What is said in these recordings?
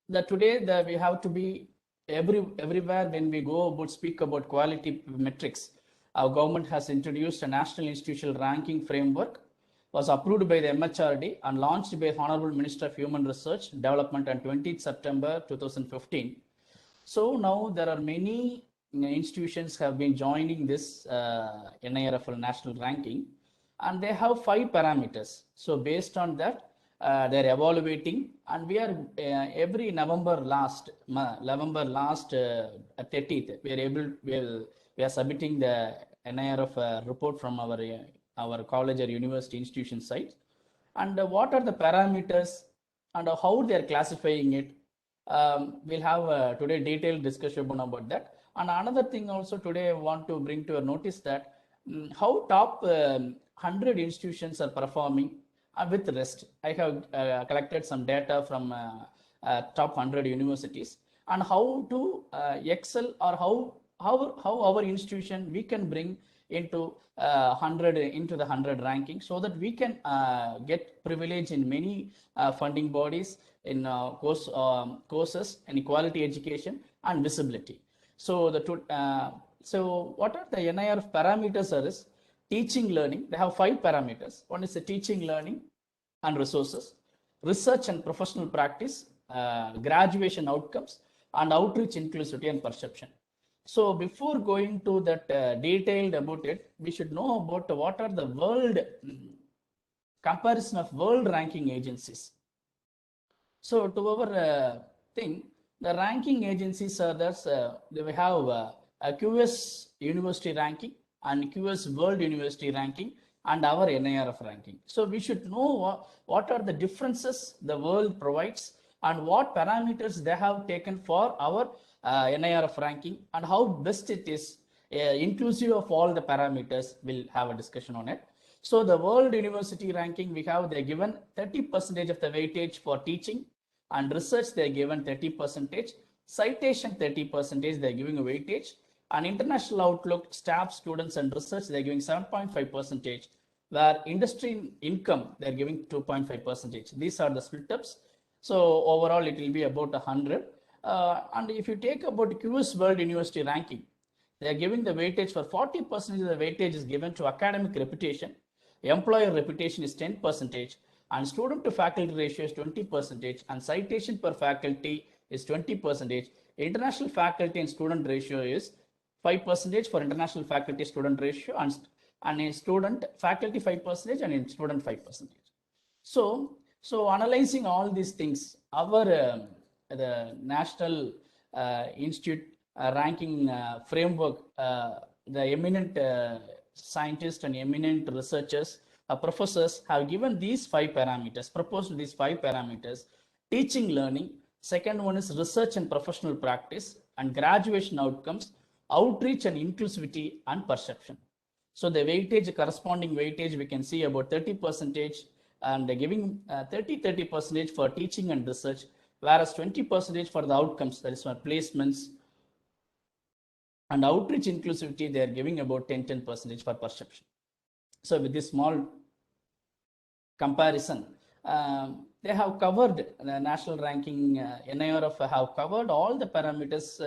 that today we have to be everywhere when we go about speak about quality metrics. Our government has introduced a national institutional ranking framework, was approved by the MHRD and launched by Honorable Minister of Human Research Development on 20th September 2015. So now there are many institutions have been joining this NIRFL national ranking, and they have 5 parameters. So based on that, they're evaluating, and we are every November last 30th, we are submitting the NIRF report from our college or university institution site, and what are the parameters and how they are classifying it. We'll have today detailed discussion about that. And another thing also today I want to bring to your notice that how top 100 institutions are performing with rest. I have collected some data from top 100 universities and how to excel, or how our institution we can bring into 100 into the 100 ranking, so that we can get privilege in many funding bodies in courses and quality education and visibility. So so what are the NIRF parameters are teaching learning. They have 5 parameters. One is the teaching learning and resources, research and professional practice, graduation outcomes, and outreach, inclusivity, and perception. So before going to that detailed about it, we should know about what are the world comparison of world ranking agencies. So to our thing, the ranking agencies are thus we have a QS University ranking and QS World University ranking and our NIRF ranking. So we should know what are the differences the world provides and what parameters they have taken for our NIRF ranking and how best it is inclusive of all the parameters. We'll have a discussion on it. So the World University ranking, we have they given 30% of the weightage for teaching and research. They're given 30%, citation 30%. They're giving a weightage, and international outlook, staff, students, and research they're giving 7.5%. Where industry income they're giving 2.5%. These are the split ups. So overall it will be about 100. And if you take about QS World University ranking, they are giving the weightage for 40% of the weightage is given to academic reputation, employer reputation is 10%, and student to faculty ratio is 20%, and citation per faculty is 20%. International faculty and student ratio is 5% for international faculty student ratio, and in student faculty 5% and in student 5%. So analyzing all these things, our the National Institute ranking framework, the eminent scientists and eminent researchers, professors have given these 5 parameters, proposed these 5 parameters: teaching learning, second one is research and professional practice, and graduation outcomes, outreach and inclusivity, and perception. So the weightage, corresponding weightage, we can see about 30%, and giving 30% for teaching and research, whereas 20% for the outcomes, that is for placements, and outreach inclusivity, they are giving about 10% for perception. So with this small comparison, they have covered the national ranking. NIRF have covered all the parameters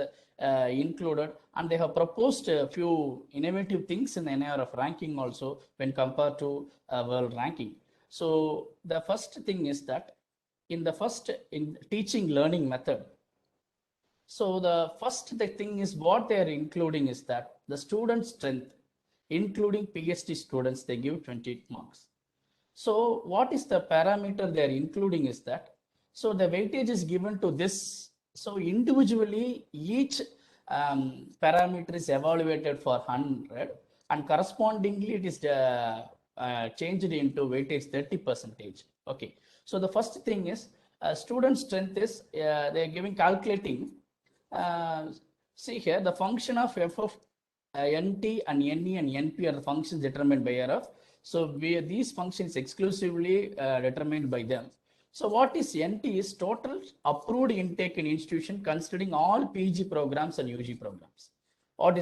included, and they have proposed a few innovative things in the NIRF ranking also when compared to world ranking. So the first thing is that in teaching learning method, so the thing is what they are including is that the student strength, including PhD students, they give 28 marks. So what is the parameter they are including is that, so the weightage is given to this. So individually each parameter is evaluated for 100, and correspondingly it is changed into weightage 30%. Okay. So the first thing is student strength is they are giving calculating. See here, the function of f of nt and ne and np are the functions determined by RF. So these functions exclusively determined by them. So what is NT is total approved intake in institution considering all PG programs and UG programs.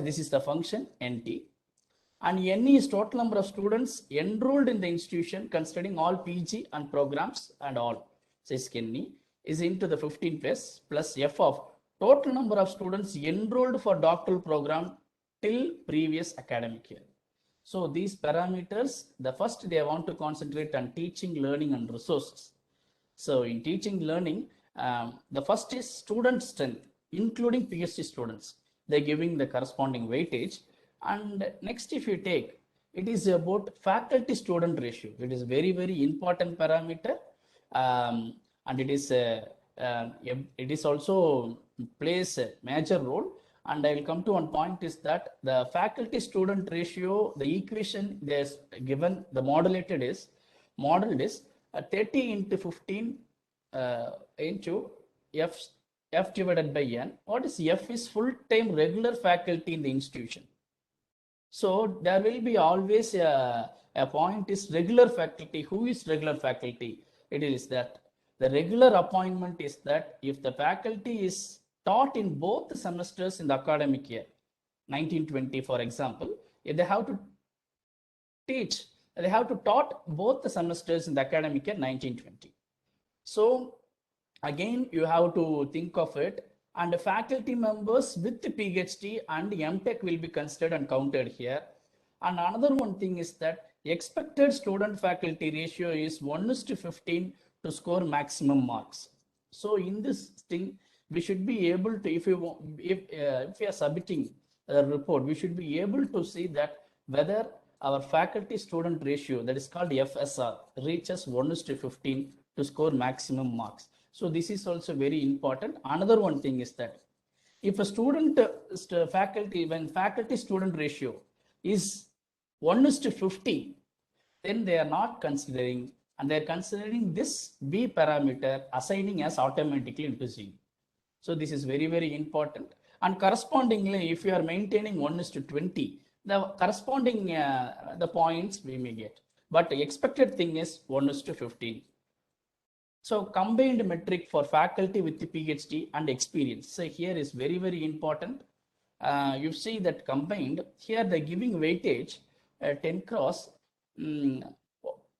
This is the function NT. And NE is total number of students enrolled in the institution considering all PG and programs and all. So it's NE. is into the 15 plus F of total number of students enrolled for doctoral program till previous academic year. So these parameters, the first they want to concentrate on teaching, learning and resources. So in teaching, learning, the first is student strength, including PhD students. They're giving the corresponding weightage. And next, if you take, it is about faculty student ratio. It is very, very important parameter. And it is also plays a major role. And I will come to one point is that the faculty student ratio, the equation there's given, the modeled is 30 into 15 into F divided by N. What is F is full-time regular faculty in the institution. So there will be always a point is regular faculty. Who is regular faculty? It is that the regular appointment is that if the faculty is taught in both semesters in the academic year, 1920, for example, if they have to teach, they have to taught both the semesters in the academic year 1920. So again, you have to think of it, and the faculty members with the PhD and MTech will be considered and counted here. And another one thing is that expected student faculty ratio is 1:15 to score maximum marks. So in this thing, we should be able to, if we are submitting a report, we should be able to see that whether our faculty student ratio, that is called FSR, reaches 1:15 to score maximum marks. So this is also very important. Another one thing is that if a when faculty student ratio is 1:50, then they are not considering, and they are considering this B parameter assigning as automatically into Z. So this is very, very important. And correspondingly, if you are maintaining 1:20, the corresponding the points we may get. But the expected thing is 1:15. So combined metric for faculty with the PhD and experience. So here is very, very important. You see that combined, here they're giving weightage 10 cross.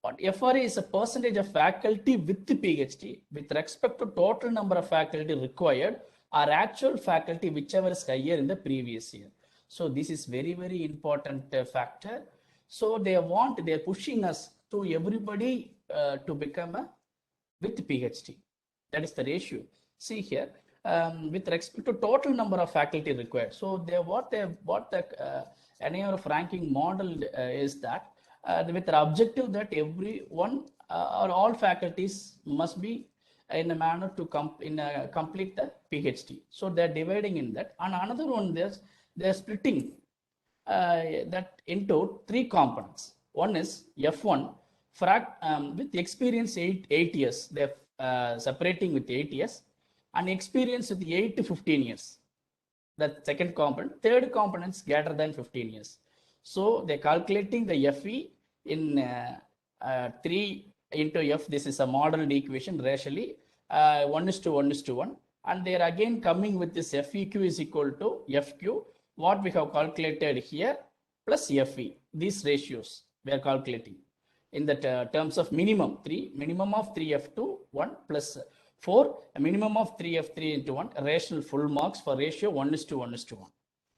What FRA is a percentage of faculty with the PhD with respect to total number of faculty required or actual faculty, whichever is higher in the previous year. So this is very, very important factor. So they're pushing us to everybody to become a with PhD. That is the ratio. See here, with respect to total number of faculty required. So what the NIR of ranking model is that with the objective that everyone or all faculties must be in a manner to complete the PhD. So they're dividing in that. And another one, they're splitting that into three components. One is F1 with experience 8 years. They're separating with 8 years and experience with 8 to 15 years. The second component. Third component is greater than 15 years. So they're calculating the FE in 3 into F. This is a modeled equation racially 1:1:1. And they're again coming with this FEQ is equal to FQ, what we have calculated here, plus FE. These ratios we are calculating in the terms of minimum of 3F2 1 plus 4, a minimum of 3F3 into 1, rational full marks for ratio 1:1:1.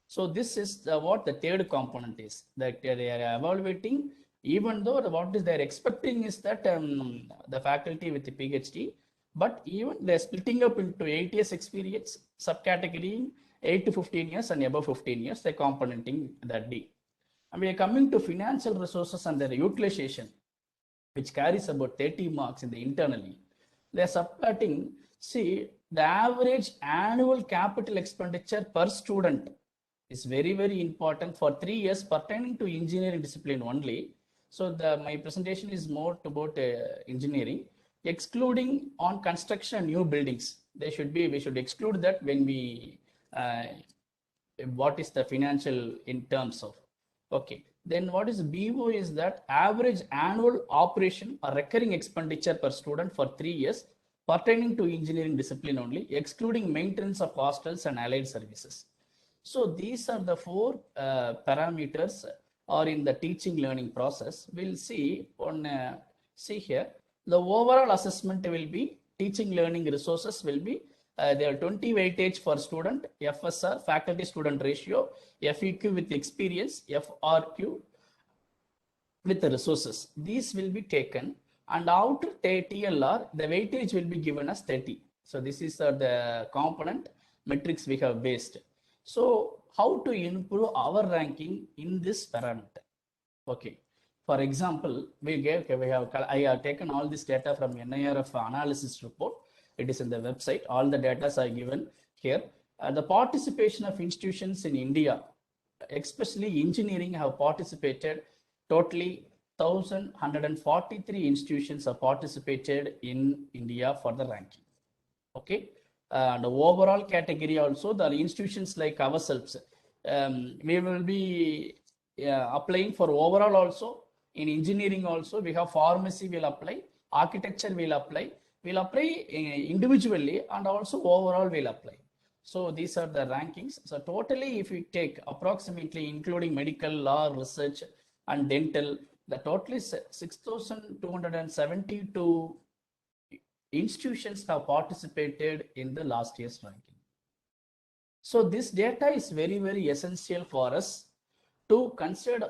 So this is what the third component is, that they are evaluating, even though what is they're expecting is that the faculty with the PhD, but even they're splitting up into 8 years experience, subcategory 8 to 15 years and above 15 years, they're componenting that D. And we are coming to financial resources and their utilization, which carries about 30 marks in the internally. They're subplotting, see, the average annual capital expenditure per student is very, very important for 3 years pertaining to engineering discipline only. So my presentation is more about engineering, excluding on construction and new buildings. We should exclude that when we, what is the financial in terms of, okay. Then what is BO is that average annual operation or recurring expenditure per student for 3 years pertaining to engineering discipline only, excluding maintenance of hostels and allied services. So these are the 4 parameters or in the teaching learning process. We'll see on see here, the overall assessment will be teaching learning resources will be there are 20 weightage for student, FSR, faculty student ratio, FEQ with experience, FRQ with the resources. These will be taken, and out TLR, the weightage will be given as 30. So this is the component metrics we have based. So how to improve our ranking in this parameter? Okay. For example, I have taken all this data from NIRF analysis report. It is in the website. All the data are given here. The participation of institutions in India, especially engineering, have participated. Totally 1,143 institutions have participated in India for the ranking. Okay. The overall category also, the institutions like ourselves, we will be applying for overall also. In engineering also, we have pharmacy will apply, architecture will apply individually, and also overall will apply. So these are the rankings. So totally, if we take approximately including medical, law, research, and dental, the total is 6,272 institutions have participated in the last year's ranking. So this data is very, very essential for us to consider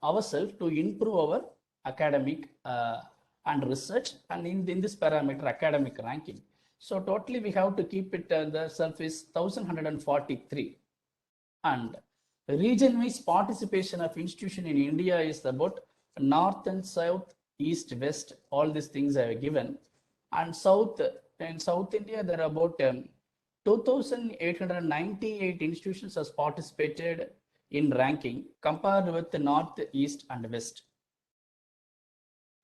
ourselves to improve our academic and research, and in this parameter academic ranking. So totally we have to keep it the surface 1,143, and region-wise participation of institution in India is about north and south, east, west. All these things are given, and south, in South India there are about 2,898 institutions has participated in ranking compared with the north, east, and west.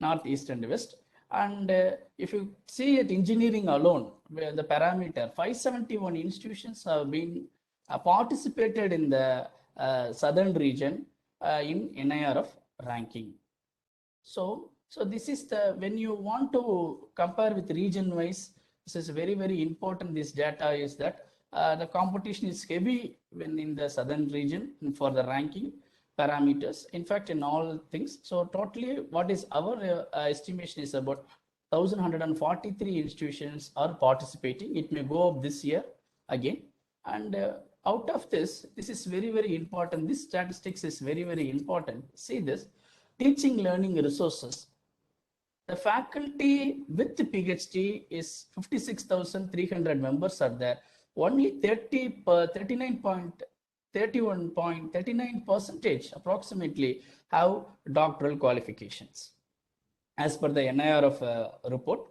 Northeast and west. And if you see at engineering alone, where the parameter 571 institutions have been participated in the southern region in NIRF ranking. So this is the, when you want to compare with region wise, this is very, very important. This data is that the competition is heavy when in the southern region for the ranking parameters, in fact in all things. So totally what is our estimation is about 1,143 institutions are participating. It may go up this year again, and out of this is very, very important. This statistics is very, very important. See this, teaching learning resources. The faculty with the PhD is 56,300 members are there. Only 39% approximately have doctoral qualifications as per the NIRF report,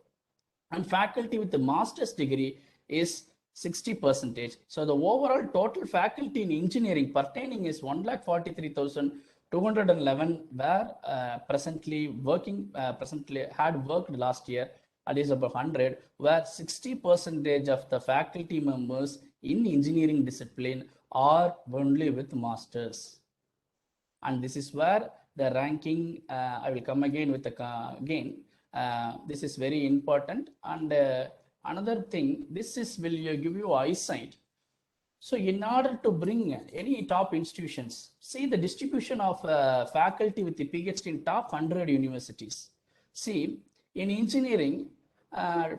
and faculty with the master's degree is 60%. So the overall total faculty in engineering pertaining is 1,43,211 were presently working, presently had worked last year. That is about 100, where 60% of the faculty members in engineering discipline are only with masters. And this is where the ranking, I will come again with the this is very important. And another thing, this is will give you eyesight. So in order to bring any top institutions, see the distribution of faculty with the PhD in top 100 universities. See, in engineering,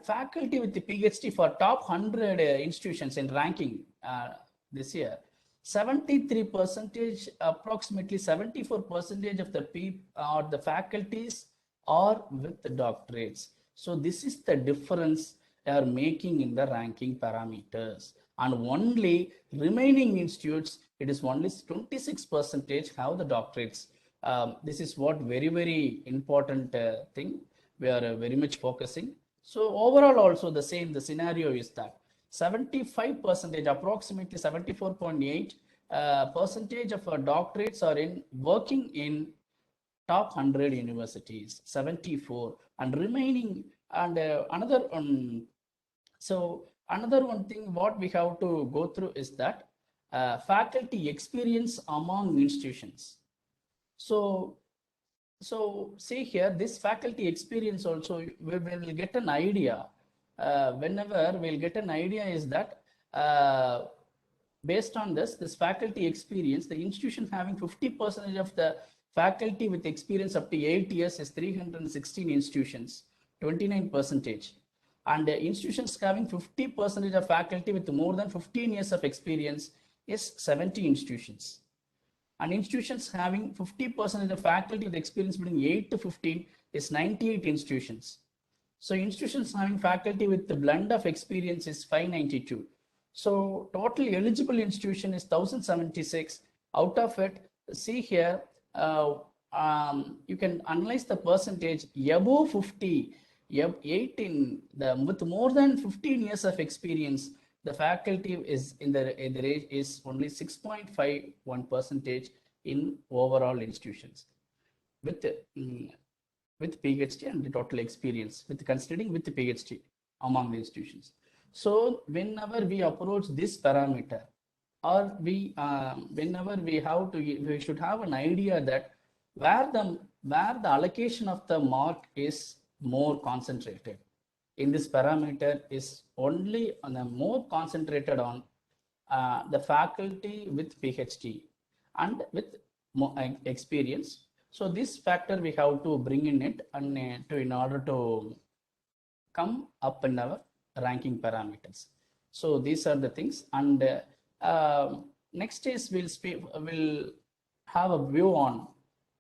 faculty with the PhD for top 100 institutions in ranking this year, 73%, approximately 74% of the people or the faculties are with the doctorates. So this is the difference they are making in the ranking parameters. And only remaining institutes, it is only 26% have the doctorates. This is what very, very important thing we are very much focusing. So overall also the same, the scenario is that 75%, approximately 74.8 percentage of our doctorates are in working in top 100 universities, 74, and remaining, and another so another one thing what we have to go through is that faculty experience among institutions. So see here, this faculty experience also, we will get an idea. Whenever we'll get an idea is that based on this faculty experience, the institution having 50% of the faculty with experience up to 8 years is 316 institutions, 29%. And institutions having 50% of faculty with more than 15 years of experience is 70 institutions. And institutions having 50% of the faculty with experience between 8 to 15 is 98 institutions. So institutions having faculty with the blend of experience is 592. So total eligible institution is 1076. Out of it, see here, you can analyze the percentage above 50, 18, with more than 15 years of experience, the faculty is in the range is only 6.51 percentage in overall institutions with with PhD and the total experience with considering with the PhD among the institutions. So whenever we approach this parameter, or whenever we should have an idea that where the allocation of the mark is more concentrated in this parameter is only on a more concentrated on the faculty with PhD and with more experience. So this factor we have to bring in it and in order to come up in our ranking parameters. So these are the things. And next is we'll have a view on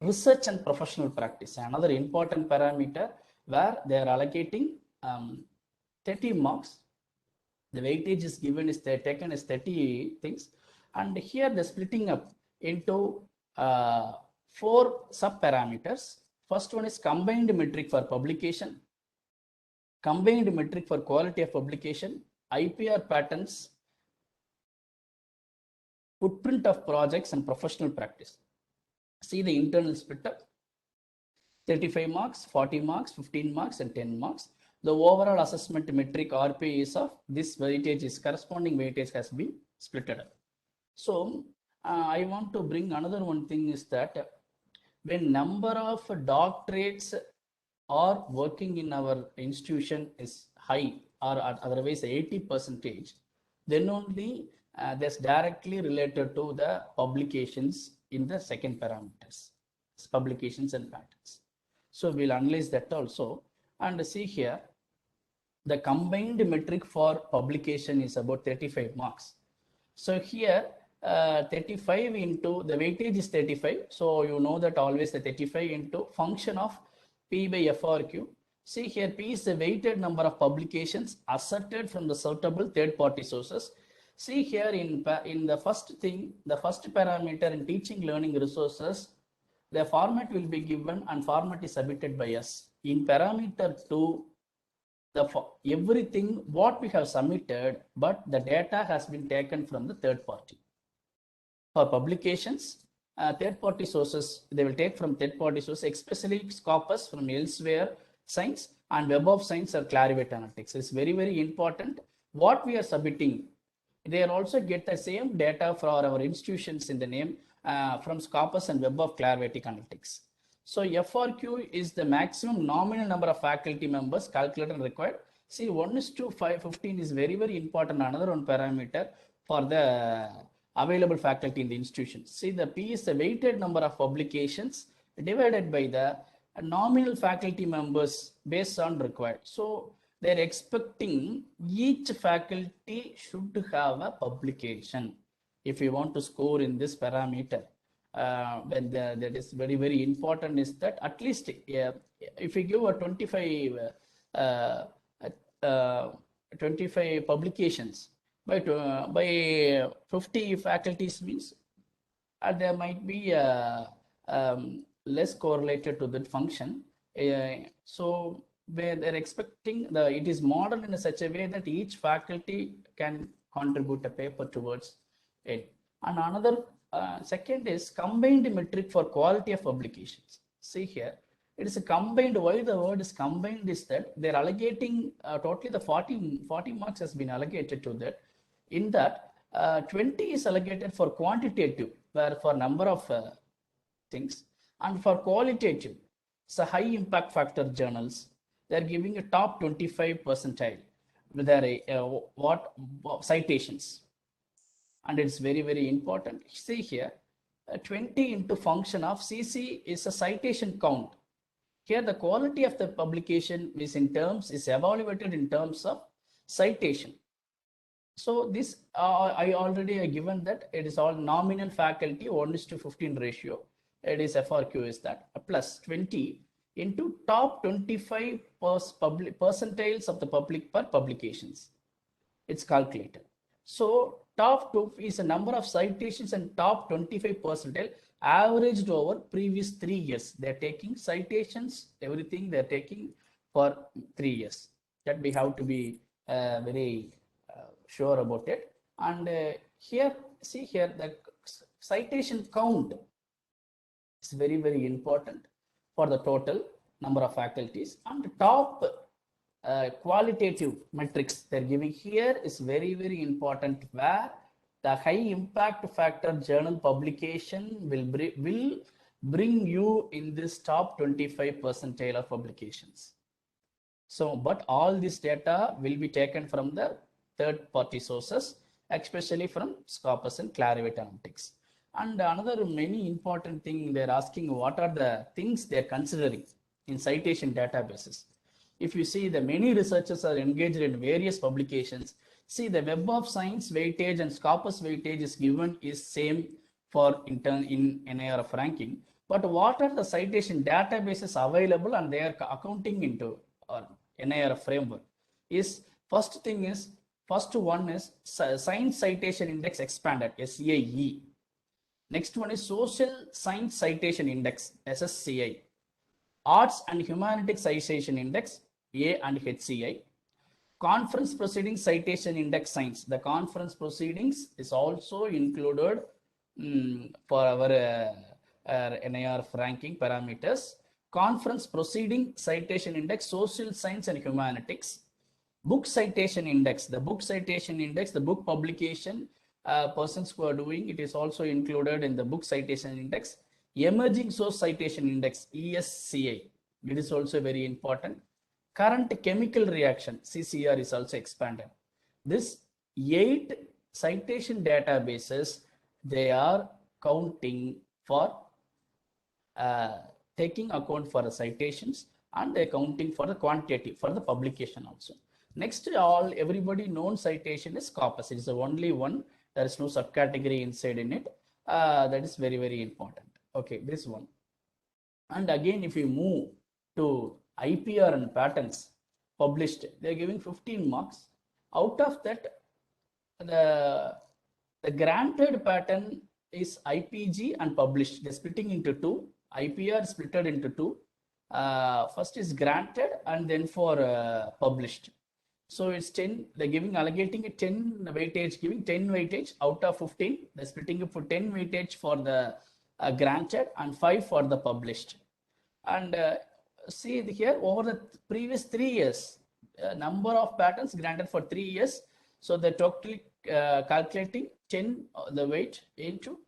research and professional practice, another important parameter where they are allocating 30 marks. The weightage is given is taken as 30 things, and here the splitting up into 4 sub parameters. First one is combined metric for publication, combined metric for quality of publication, IPR patterns, footprint of projects, and professional practice. See the internal split up: 35 marks, 40 marks, 15 marks, and 10 marks. The overall assessment metric RP is of this weightage is corresponding weightage has been splitted up. So I want to bring another one thing is that when number of doctorates are working in our institution is high or otherwise 80%, then only that's directly related to the publications in the second parameters, publications and patents. So we'll analyze that also and see here the combined metric for publication is about 35 marks. So here 35 into the weightage is 35. So you know that always the 35 into function of P by FRQ. See here P is the weighted number of publications asserted from the suitable third party sources. See here in the first thing, the first parameter in teaching learning resources, the format will be given and format is submitted by us. In parameter 2, everything what we have submitted, but the data has been taken from the third party. For publications, third party sources, they will take from third party sources, especially Scopus from Elsewhere Science and Web of Science or Clarivate Analytics. It's very, very important. What we are submitting, they also get the same data for our institutions in the name from Scopus and Web of Clarivate Analytics. So FRQ is the maximum nominal number of faculty members calculated and required. See 1:515 is very, very important. Another one parameter for the available faculty in the institution. See the P is the weighted number of publications divided by the nominal faculty members based on required. So they're expecting each faculty should have a publication if you want to score in this parameter. That is very, very important is that at least if you give a 25 publications by 50 faculties means there might be less correlated to that function. So where they're expecting it is modeled in such a way that each faculty can contribute a paper towards it. And another second is combined metric for quality of publications. See here, it is a combined. Why the word is combined is that they're allocating totally the 40 marks has been allocated to that. In that 20 is allocated for quantitative, where for number of things, and for qualitative, it's a high impact factor journals. They're giving a top 25 percentile with their what citations. And it's very, very important. See here, 20 into function of CC is a citation count. Here, the quality of the publication is evaluated in terms of citation. So this I already given that it is all nominal faculty 1:15 ratio. It is FRQ is that plus 20 into top 25 percentiles of the public per publications. It's calculated. So top 2 is a number of citations and top 25 percentile averaged over previous 3 years. They're taking citations, everything they're taking for 3 years. That we have to be very sure about it. And here, see here, the citation count is very, very important for the total number of faculties. And the top qualitative metrics they're giving here is very, very important, where the high impact factor journal publication will bring you in this top 25 percentile of publications. So, but all this data will be taken from the third party sources, especially from Scopus and Clarivate Analytics. And another many important thing they're asking, what are the things they're considering in citation databases. If you see, the many researchers are engaged in various publications. See, the Web of Science weightage and Scopus weightage is given is same for in NIRF ranking. But what are the citation databases available and they are accounting into NIRF framework is first one is Science Citation Index Expanded, SAE. Next one is Social Science Citation Index, SSCI. Arts and Humanities Citation Index, A and HCI. Conference Proceedings Citation Index Science. The conference proceedings is also included for our NIRF ranking parameters. Conference Proceeding Citation Index, Social Science and Humanities. Book Citation Index. The book citation index, the book publication persons who are doing, it is also included in the book citation index. Emerging Source Citation Index, ESCI. It is also very important. Current Chemical Reaction, CCR, is also expanded. This 8 citation databases, they are counting for taking account for the citations, and they're counting for the quantity for the publication also. Next, everybody known citation is Scopus. It is the only one. There is no subcategory inside in it. That is very, very important. Okay, this one. And again, if you move to IPR and patents published, they're giving 15 marks. Out of that, the granted patent is IPG and published. They're splitting into two. IPR is split into two. First is granted and then for published. So it's 10, they're allocating a 10 weightage, giving 10 weightage out of 15. They're splitting it for 10 weightage for the granted and 5 for the published. And see here, over the previous 3 years, number of patents granted for 3 years. So they're totally calculating 10 the weight into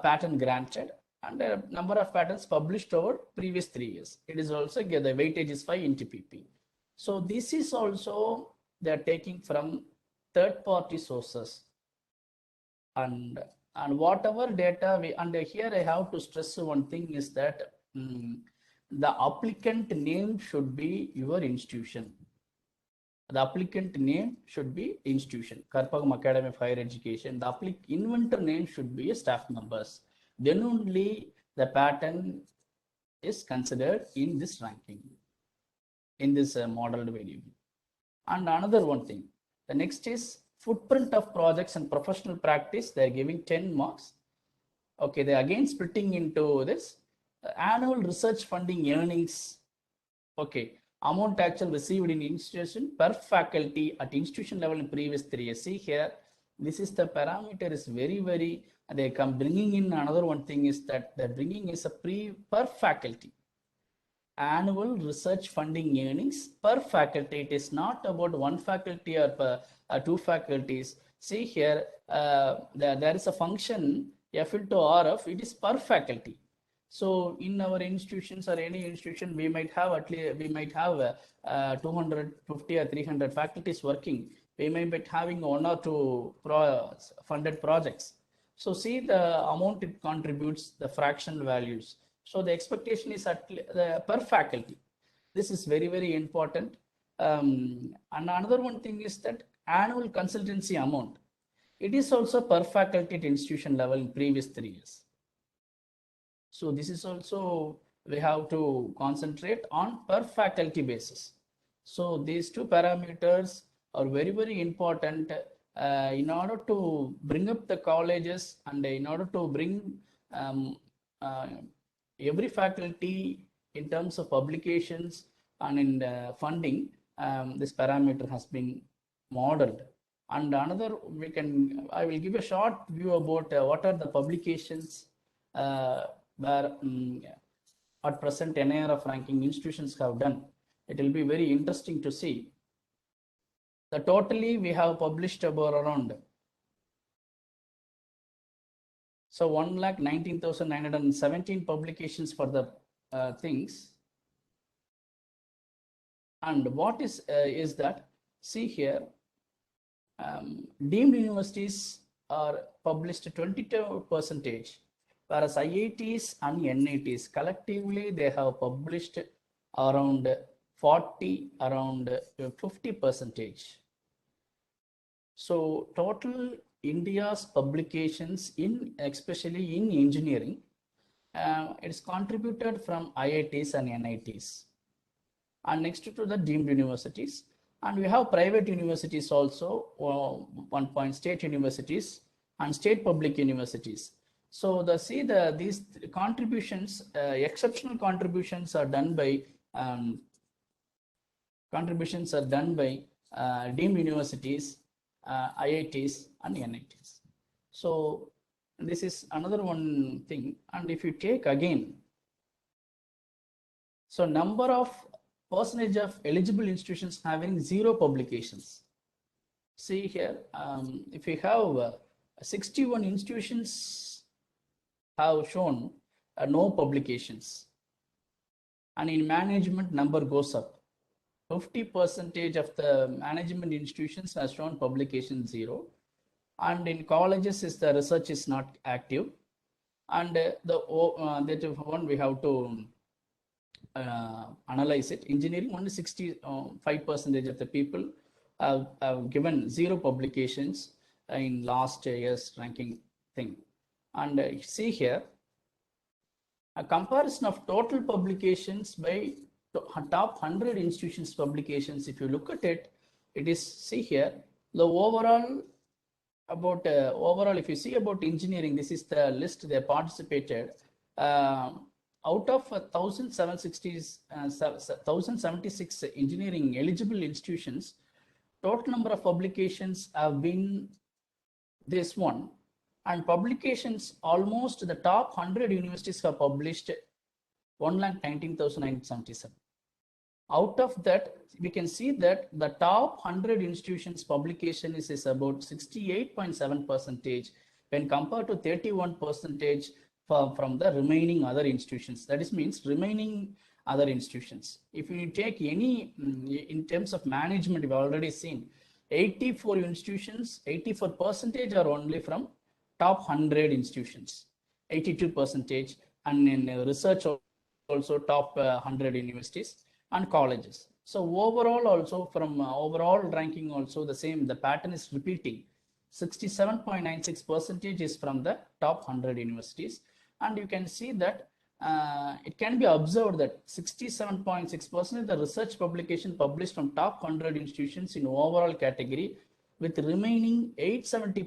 patent granted, and the number of patents published over previous 3 years. It is also, the weightage is 5 into PP. So this is also they're taking from third-party sources, and whatever data and here I have to stress one thing is that the applicant name should be your institution. The applicant name should be institution, Karpagam Academy of Higher Education. The inventor name should be a staff members. Then only the patent is considered in this ranking, in this modeled variable. And another one thing, the next is footprint of projects and professional practice. They're giving 10 marks. Okay, they're again splitting into this annual research funding earnings. Okay, amount actually received in institution per faculty at institution level in previous 3 years. See here, this is the parameter is very, very, they come bringing in another one thing is that they're bringing is a per faculty. Annual research funding earnings per faculty. It is not about one faculty or per, two faculties. See here, there is a function F into RF, it is per faculty. So in our institutions or any institution, we might have 250 or 300 faculties working. We may be having 1 or 2 funded projects. So see the amount it contributes, the fractional values. So the expectation is per faculty. This is very, very important. And another one thing is that annual consultancy amount. It is also per faculty at institution level in previous 3 years. So this is also, we have to concentrate on per faculty basis. So these two parameters are very, very important in order to bring up the colleges and in order to bring uh, every faculty in terms of publications and in funding. This parameter has been modeled. And another, I will give a short view about what are the publications where at present NIRF ranking institutions have done. It will be very interesting to see. The totally we have published about around 1,19,917 publications for the things. And what is that? See here, deemed universities are published 22%, whereas IITs and NITs collectively they have published around 50%. So total India's publications especially in engineering, it is contributed from IITs and NITs. And next to the deemed universities, and we have private universities also, 1 point state universities and state public universities. So these contributions, exceptional contributions are done by deemed universities, IITs and NITs. So this is another one thing. And if you take again, so number of percentage of eligible institutions having 0 publications. See here, if we have 61 institutions have shown no publications, and in management number goes up. 50% of the management institutions has shown publication 0, and in colleges the research is not active, and that one we have to analyze it. Engineering, only 65% of the people have given 0 publications in last year's ranking thing. And see here, a comparison of total publications by top 100 institutions publications. If you look at it, it is, see here, the overall if you see about engineering, this is the list they participated. Out of 1,076 engineering eligible institutions, total number of publications have been this one, and publications, almost the top 100 universities have published 1,19,977. Out of that, we can see that the top 100 institutions publication is about 68.7% when compared to 31% from the remaining other institutions. That is means remaining other institutions. If you take any, in terms of management, we've already seen 84 institutions, 84% are only from top 100 institutions, 82%, and in research also top 100 universities and colleges. So overall also from overall ranking also the same, the pattern is repeating. 67.96% is from the top 100 universities, and you can see that it can be observed that 67.6% of the research publication published from top 100 institutions in overall category, with remaining 870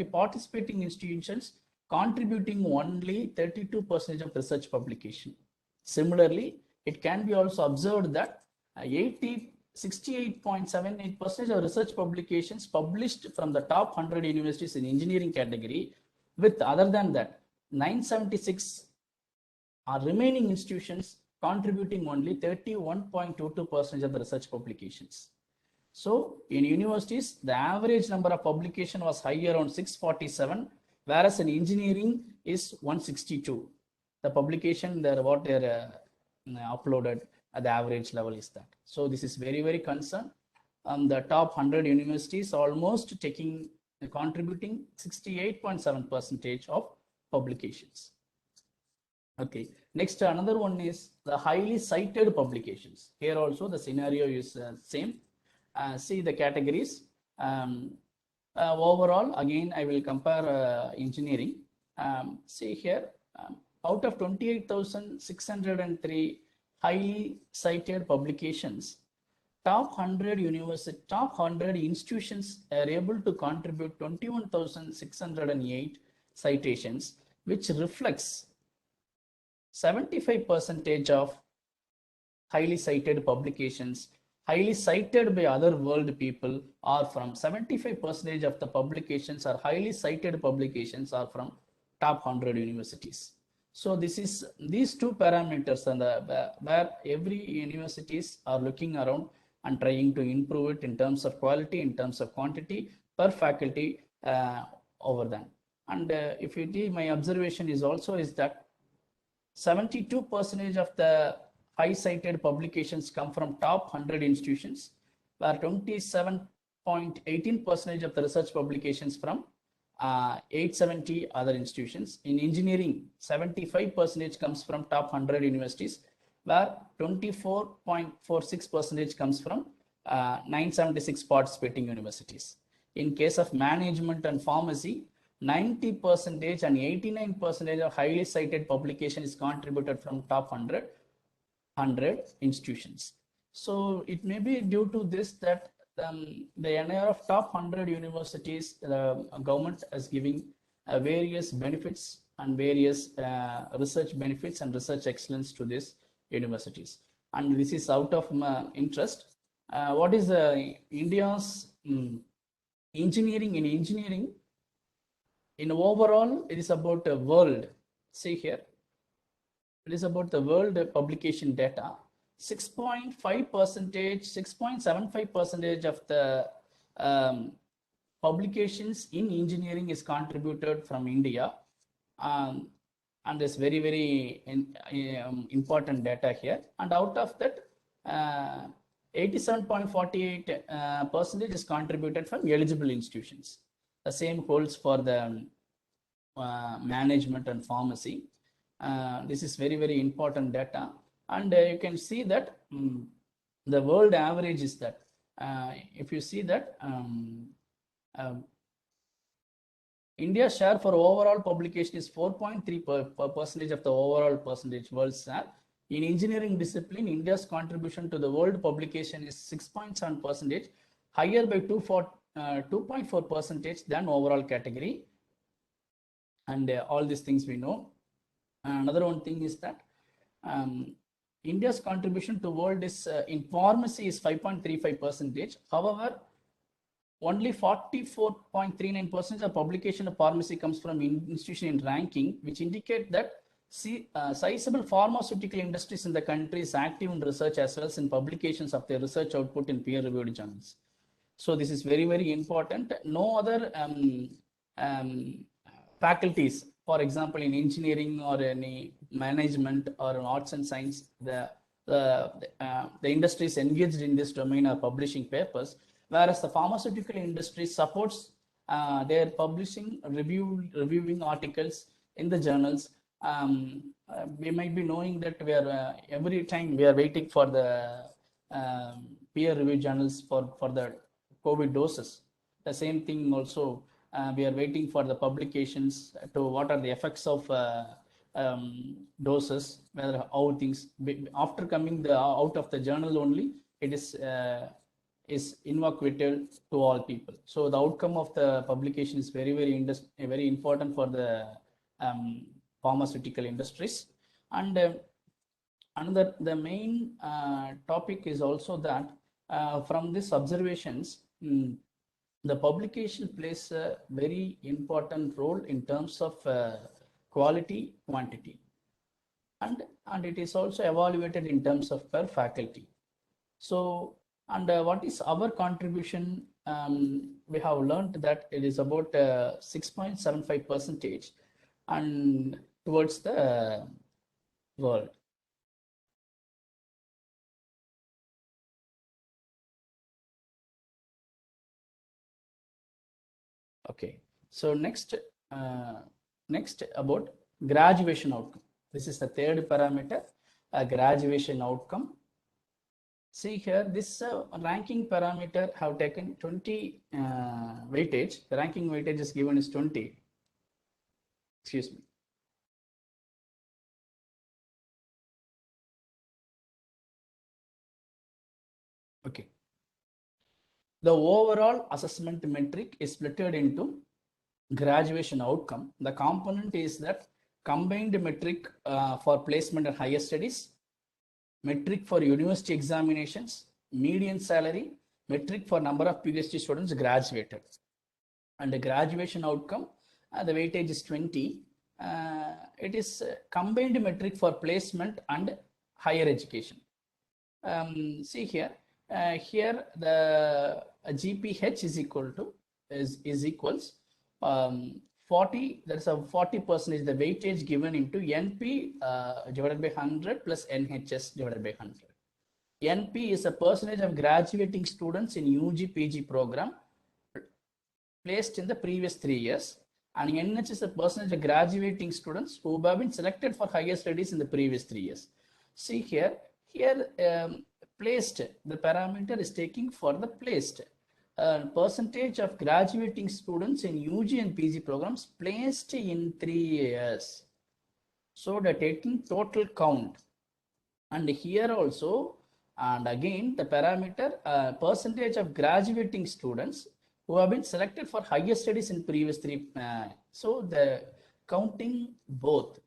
participating institutions contributing only 32% of research publication. Similarly, it can be also observed that 68.78% of research publications published from the top 100 universities in engineering category, with other than that 976 are remaining institutions contributing only 31.22% of the research publications. So in universities, the average number of publication was higher, around 647, whereas in engineering is 162. The publication there, what they're uploaded at the average level is that. So this is very, very concerned. The top 100 universities almost contributing 68.7% of publications. Okay. Next, another one is the highly cited publications. Here also the scenario is same. See the categories. Um, Overall, again, I will compare engineering. See here, out of 28,603 highly cited publications, top 100 institutions are able to contribute 21,608 citations, which reflects 75% of highly cited publications, highly cited by other world people, are from 75% of the publications are highly cited publications are from top 100 universities. So this is these two parameters and where every universities are looking around and trying to improve it in terms of quality, in terms of quantity per faculty over them. And if you see, my observation is also is that 72% of the high cited publications come from top 100 institutions, where 27.18% of the research publications from 870 other institutions. In engineering, 75% comes from top 100 universities, where 24.46% comes from 976 participating universities. In case of management and pharmacy, 90% and 89% of highly cited publication is contributed from top 100 institutions. So it may be due to this that the NIR of top 100 universities, the government is giving various benefits and various research benefits and research excellence to these universities. And this is out of my interest. What is India's engineering? In engineering, in overall, it is about the world. See here, it is about the world publication data. 6.5 percentage, 6.75 percentage of the publications in engineering is contributed from India. And there's very important data here. And out of that, 87.48 percentage is contributed from eligible institutions. The same holds for the management and pharmacy. This is very important data. And you can see that the world average is that if you see that India's share for overall publication is 4.3 percentage of the overall percentage world share. In engineering discipline, India's contribution to the world publication is 6.7 percentage, higher by 2.4 percentage than overall category. And all these things we know. Another one thing is that India's contribution to world is in pharmacy is 5.35 percentage. However, only 44.39% of publication of pharmacy comes from institution in ranking, which indicate that sizable pharmaceutical industries in the country is active in research as well as in publications of their research output in peer-reviewed journals. So this is very important. No other faculties, for example, in engineering or any management or arts and science, the industries engaged in this domain are publishing papers, whereas the pharmaceutical industry supports their publishing, reviewing articles in the journals. We might be knowing that we are every time we are waiting for the peer review journals for the COVID doses. The same thing also, we are waiting for the publications to what are the effects of doses, whether how things after coming out of the journal only, it is innocuated to all people. So the outcome of the publication is very important for the pharmaceutical industries. And the main topic is also that from these observations, the publication plays a very important role in terms of quality, quantity, and it is also evaluated in terms of per faculty. So, and what is our contribution? We have learned that it is about 6.75 percentage and towards the world. Okay, so next about graduation outcome. This is the third parameter, graduation outcome. See here, this ranking parameter have taken 20 weightage. The ranking weightage is given is 20. Excuse me. Okay. The overall assessment metric is split into graduation outcome. The component is that combined metric for placement and higher studies, metric for university examinations, median salary, metric for number of PhD students graduated. And the graduation outcome, the weightage is 20. It is combined metric for placement and higher education. See here, here the GPH is equal to is equals 40. That's a 40% the weightage given into NP divided by 100 plus NHS divided by 100. NP is a percentage of graduating students in UG PG program placed in the previous 3 years, and NH is a percentage of graduating students who have been selected for higher studies in the previous 3 years. See here, placed, the parameter is taking for the placed. Percentage of graduating students in UG and PG programs placed in 3 years. So they're taking total count. And here also, and again, the parameter percentage of graduating students who have been selected for higher studies in previous 3. So the counting both.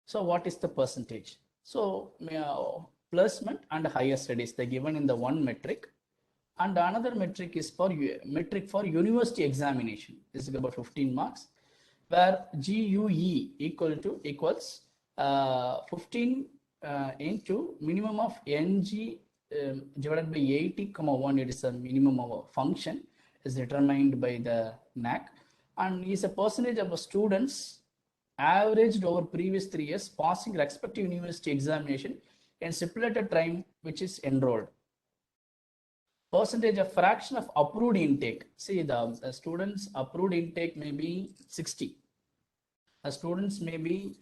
So what is the percentage? So placement and higher studies, they're given in the one metric. And another metric is for university examination. This is about 15 marks, where GUE equals 15 into minimum of NG divided by 80,1. It is a minimum of a function is determined by the NAC, and is a percentage of students averaged over previous 3 years passing respective university examination in stipulated time which is enrolled. Percentage of fraction of approved intake. See, the students approved intake may be 60. The students may be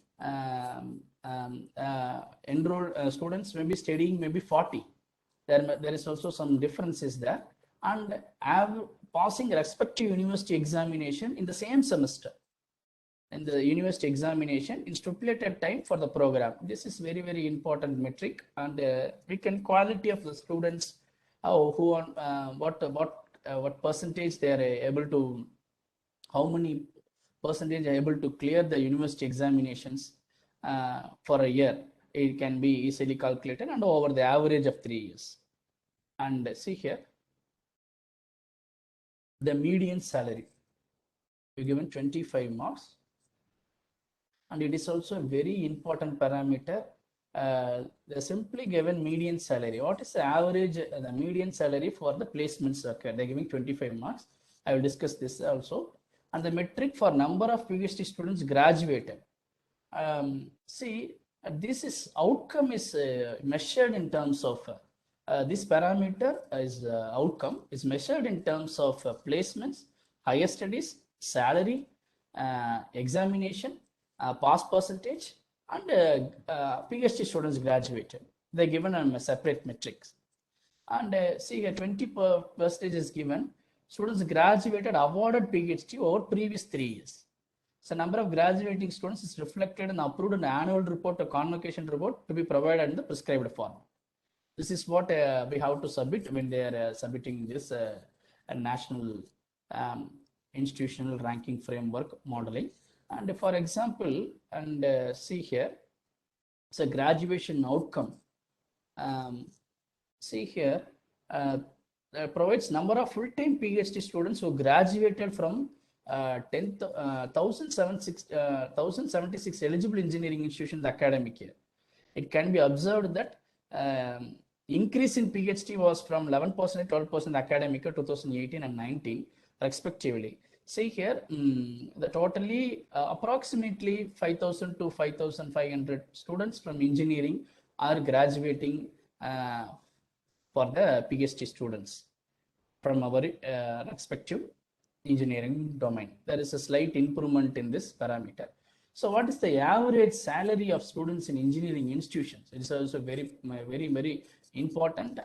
enrolled students may be studying maybe 40. There is also some differences there, and passing respective university examination in the same semester, in the university examination in stipulated time for the program. This is very, very important metric, and we can quality of the students, who on what percentage they are able to, how many percentage are able to clear the university examinations for a year. It can be easily calculated and over the average of 3 years. And see here, the median salary, we given 25 marks, and it is also a very important parameter. The simply given median salary. What is the average, the median salary for the placements? Okay, they're giving 25 marks. I will discuss this also. And the metric for number of PhD students graduated. See, this is outcome is measured in terms of this parameter is outcome is measured in terms of placements, higher studies, salary, examination, pass percentage, and PhD students graduated. They're given a separate metrics. And see here, 20% is given. Students graduated awarded PhD over previous 3 years. So number of graduating students is reflected in approved an annual report or convocation report to be provided in the prescribed form. This is what we have to submit when they are submitting this national institutional ranking framework modeling. And for example, and see here, it's a graduation outcome. See here, provides number of full-time PhD students who graduated from 1,076 eligible engineering institutions academic year. It can be observed that increase in PhD was from 11%, 12% academic year 2018 and 19 respectively. See here, the totally approximately 5,000 to 5,500 students from engineering are graduating for the PhD students from our respective engineering domain. There is a slight improvement in this parameter. So what is the average salary of students in engineering institutions? It is also very important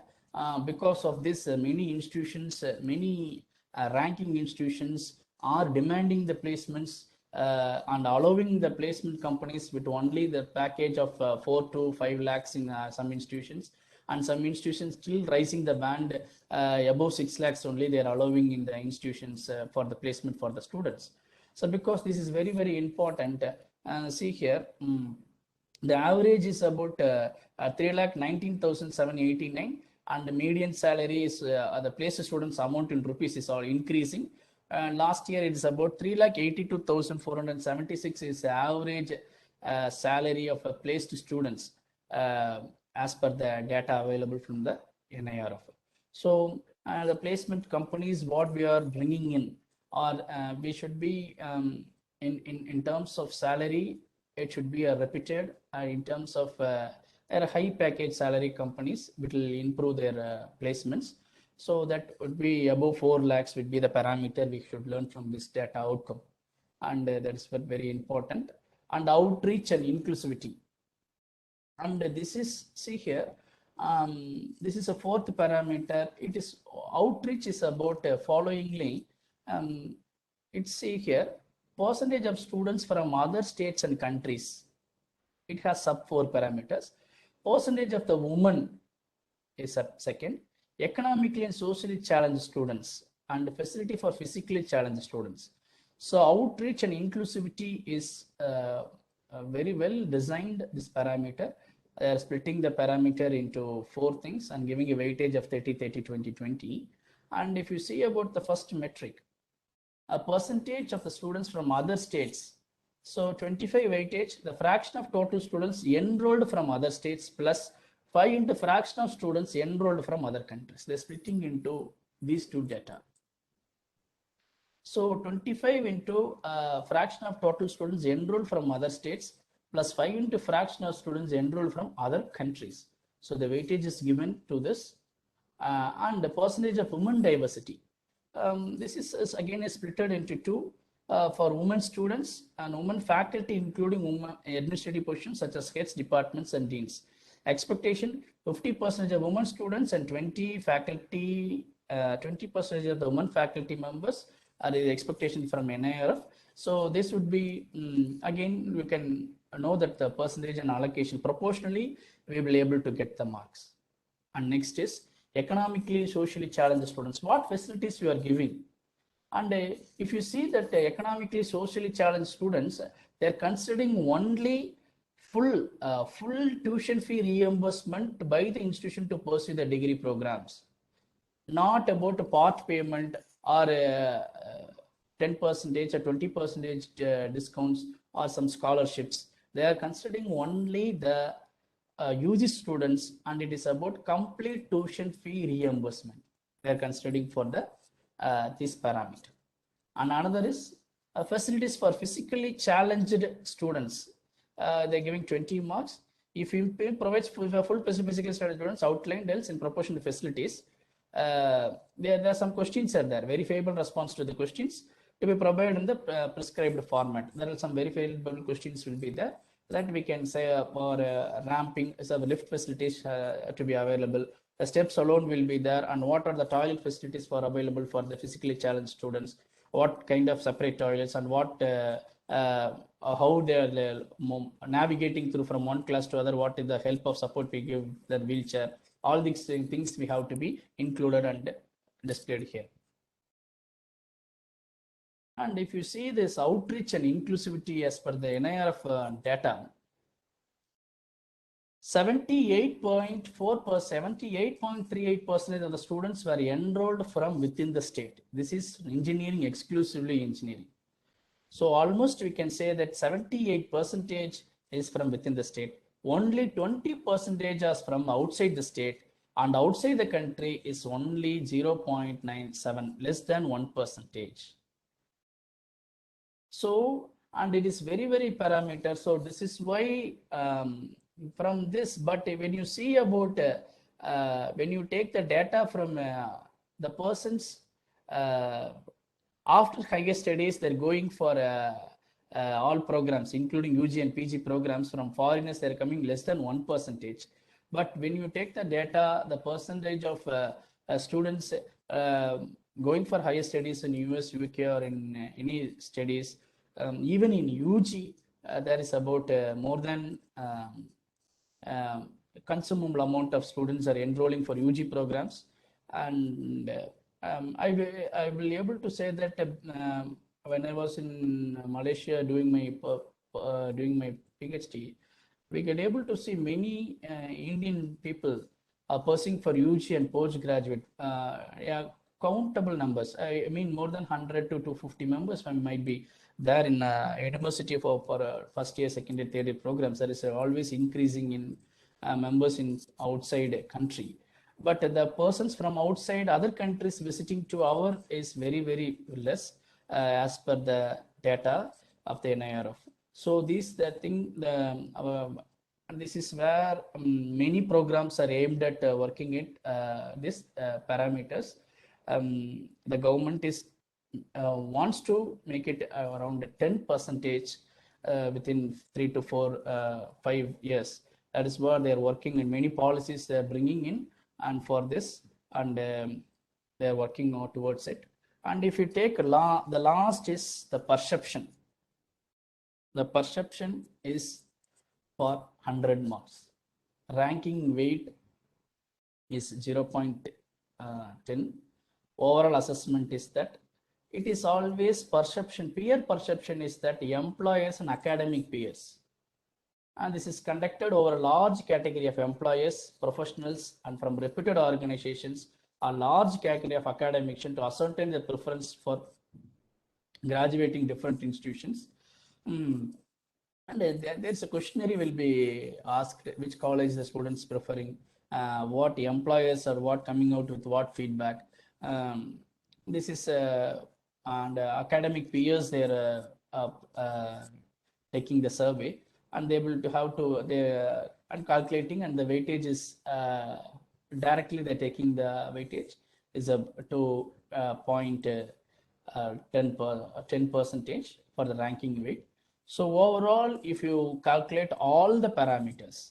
because of this. Many institutions, many ranking institutions are demanding the placements and allowing the placement companies with only the package of 4 to 5 lakhs in some institutions, and some institutions still raising the band above 6 lakhs only they are allowing in the institutions for the placement for the students. So because this is very important, see here, the average is about 3,19,789, and the median salary is the place students amount in rupees is all increasing. Last year it is about 3,82,476 is the average salary of placed students as per the data available from the NIRF. So the placement companies what we are bringing in, or we should be in terms of salary, it should be a repeated in terms of a high package salary companies which will improve their placements. So that would be above 4 lakhs would be the parameter we should learn from this data outcome, and that is very important. And outreach and inclusivity, and this is, see here, this is a fourth parameter. It is outreach is about followingly, it's, see here, percentage of students from other states and countries. It has sub 4 parameters. Percentage of the women is at second. Economically and socially challenged students, and facility for physically challenged students. So outreach and inclusivity is very well designed, this parameter. They are splitting the parameter into 4 things and giving a weightage of 30, 30, 20, 20. And if you see about the first metric, a percentage of the students from other states. So 25 weightage, the fraction of total students enrolled from other states plus 5 into fraction of students enrolled from other countries. They're splitting into these two data. So 25 into fraction of total students enrolled from other states plus 5 into fraction of students enrolled from other countries. So the weightage is given to this, and the percentage of women diversity. This is again split into 2 for women students and women faculty, including women administrative positions such as heads, departments, and deans. Expectation 50% of women students and 20 faculty, 20% of the women faculty members are the expectation from NIRF. So this would be again, we can know that the percentage and allocation proportionally we will be able to get the marks. And next is economically, socially challenged students. What facilities you are giving? And if you see that economically, socially challenged students, they're considering only full tuition fee reimbursement by the institution to pursue the degree programs, not about a part payment or 10% or 20% discounts or some scholarships. They are considering only the UG students, and it is about complete tuition fee reimbursement. They are considering for the this parameter. And another is facilities for physically challenged students. They're giving 20 marks. If you provides full physically challenged students outlined else in proportion to facilities, there are some questions are there. Verifiable response to the questions to be provided in the prescribed format. There are some verifiable questions will be there that we can say for ramping, so the lift facilities to be available. The steps alone will be there, and what are the toilet facilities for available for the physically challenged students? What kind of separate toilets, and what how they are navigating through from one class to other? What is the help of support we give the wheelchair? All these things we have to be included and displayed here. And if you see this outreach and inclusivity as per the NIRF data, 78.4%, 78.38% of the students were enrolled from within the state. This is engineering, exclusively engineering. So almost we can say that 78% is from within the state. Only 20% is from outside the state, and outside the country is only 0.97, less than 1%. So, and it is very parameter. So this is why from this, but when you see about when you take the data from the persons after higher studies, they're going for all programs, including UG and PG programs from foreigners, they're coming less than 1%. But when you take the data, the percentage of students uh, going for higher studies in US, UK, or in any studies, even in UG, there is about more than consumable amount of students are enrolling for UG programs. And I will be able to say that when I was in Malaysia doing my PhD, we get able to see many Indian people are pursuing for UG and postgraduate. Yeah, countable numbers. I mean, more than 100 to 250 members might be there in university for first year, second year, third year programs. There is always increasing in members in outside country. But the persons from outside other countries visiting to our is very, very less as per the data of the NIRF. So the thing, this is where many programs are aimed at working at these parameters. The government is wants to make it around 10% within 3 to 4, 5 years. That is what they are working in. Many policies they are bringing in, and for this, and they are working towards it. And if you take the last is the perception. The perception is for 100 marks. Ranking weight is 0.10. Overall assessment is that it is always perception. Peer perception is that employers and academic peers. And this is conducted over a large category of employers, professionals, and from reputed organizations, a large category of academics to ascertain their preference for graduating different institutions. And there's a questionnaire will be asked which college the students preferring, what employers or what coming out with what feedback. This is and academic peers they're taking the survey, and they will have to they and calculating, and the weightage is directly they're taking the weightage is a to 10 percentage for the ranking weight. So overall, if you calculate all the parameters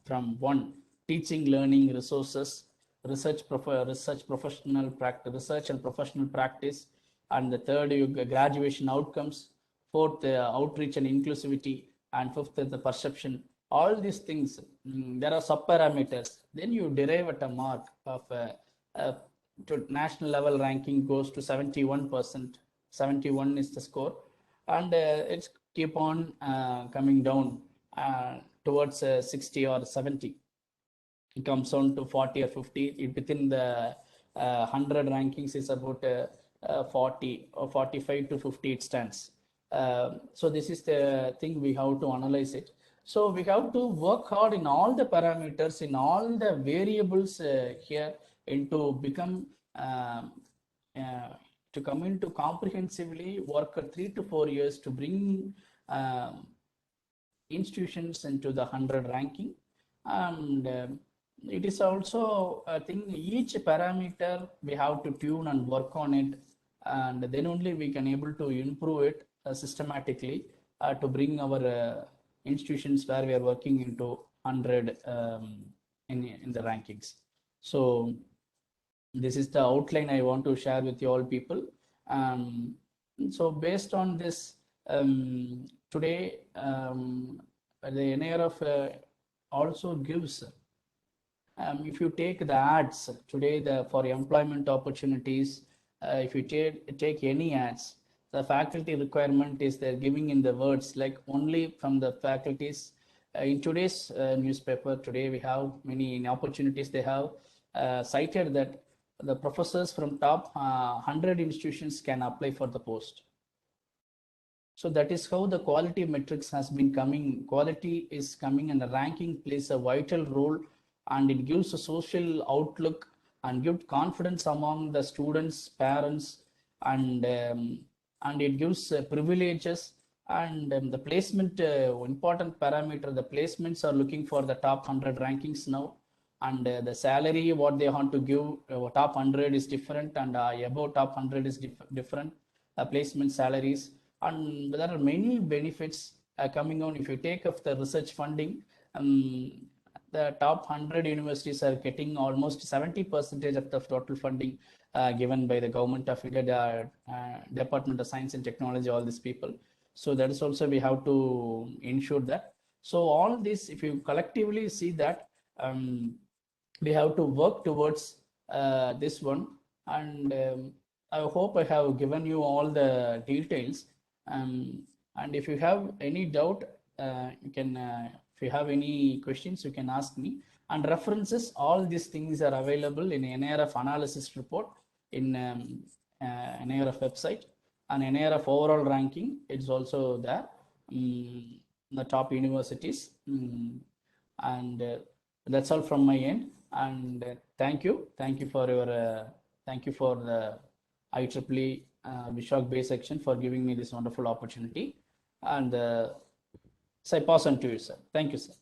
from one, teaching, learning, resources, research professional practice, research and professional practice, and the third, you graduation outcomes, fourth, outreach and inclusivity, and fifth, the perception. All these things, there are sub parameters. Then you derive at a mark of to national level ranking goes to 71%. 71 is the score, and it's keep on coming down towards 60 or 70. It comes down to 40 or 50. Within the 100 rankings is about 40 or 45 to 50 it stands. So this is the thing we have to analyze it. So we have to work hard in all the parameters, in all the variables here, into become to come into comprehensively work 3 to 4 years to bring institutions into the 100 ranking. And it is also a thing, each parameter we have to tune and work on it, and then only we can able to improve it systematically to bring our institutions where we are working into 100 in the rankings. So this is the outline I want to share with you all people. So based on this, today the NIRF also gives, if you take the ads today, for employment opportunities, if you take any ads, the faculty requirement is they're giving in the words like only from the faculties. In today's newspaper, today we have many opportunities. They have cited that the professors from top 100 institutions can apply for the post. So that is how the quality metrics has been coming. Quality is coming, and the ranking plays a vital role, and it gives a social outlook and gives confidence among the students, parents, and it gives privileges. And the placement, important parameter, the placements are looking for the top 100 rankings now, and the salary what they want to give top 100 is different, and above top 100 is different placement salaries. and there are many benefits coming on. If you take of the research funding, the top 100 universities are getting almost 70% of the total funding given by the government of India, Department of Science and Technology, all these people. So that is also we have to ensure that. So all this, if you collectively see that, we have to work towards this one. And I hope I have given you all the details. And if you have any doubt, you can, if you have any questions, you can ask me. And references, all these things are available in NIRF analysis report in NIRF website, and NIRF overall ranking. It's also there, the top universities. And that's all from my end. And thank you for your thank you for the IEEE Vishak Bay section for giving me this wonderful opportunity. And so I pass on to you, sir. Thank you, sir.